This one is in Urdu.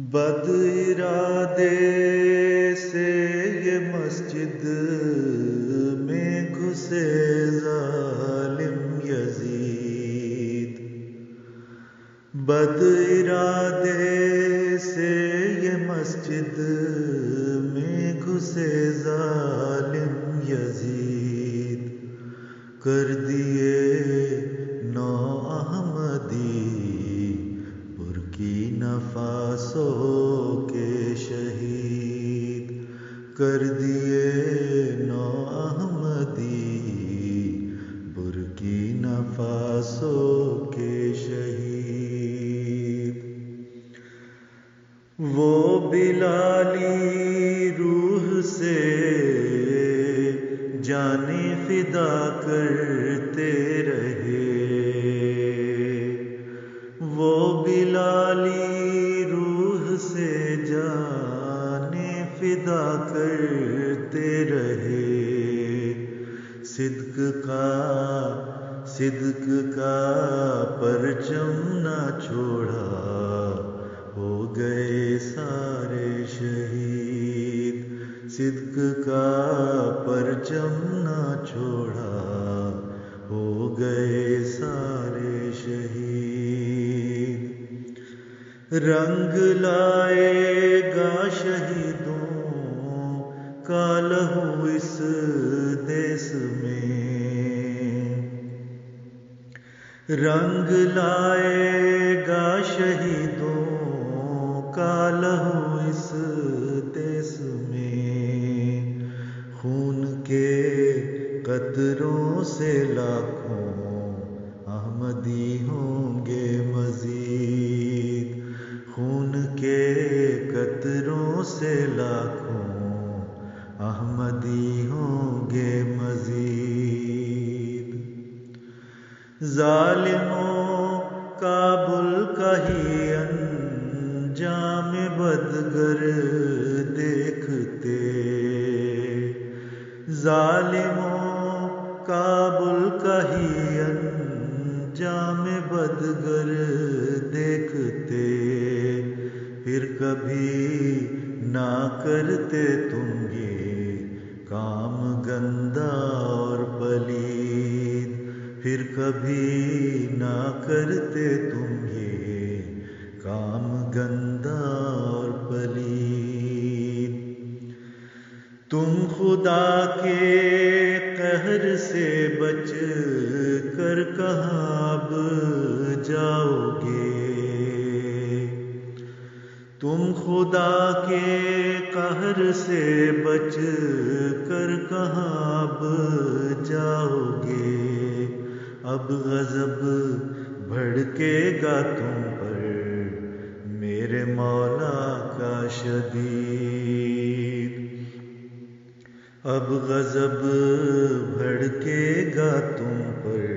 بد ارادے سے یہ مسجد میں گھسے ظالم یزید، بد ارادے سے یہ مسجد میں گھسے ظالم یزید، کر دیے نو احمدی برکینا فاسو کے شہید، کر دیے نو احمدی برکینا فاسو کے شہید۔ وہ بلالی روح سے جانیں فدا کرتے رہے، وہ بلالی روح سے جانیں فدا کرتے رہے، صدق کا پرچم نہ چھوڑا، ہو گئے سارے شہید، صدق کا پرچم نہ چھوڑا، ہو گئے سارے شہید۔ رنگ لائے گا شہیدوں کا لہو اس دیس میں، رنگ لائے گا شہیدوں کا لہو اس دیس میں، خون کے قطروں سے لاکھوں احمدی ہوں گے مزید، خون کے قطروں سے لاکھوں احمدی ہوں گے مزید۔ ظالموں کا ملک کا ہی انجام بدگر دیکھتے، ظالموں کا ملک کا ہی انجام بدگر دیکھتے، پھر کبھی نہ کرتے تم یہ کام گندا اور پلید، پھر کبھی نہ کرتے تم یہ کام گندا اور پلید۔ تم خدا کے قہر سے بچ کر کہاں اب جاؤ گے، تم خدا کے قہر سے بچ کر کہاں اب جاؤ گے، اب غضب بھڑکے گا تم پر میرے مولا کا شدید، اب غضب بھڑکے گا تم پر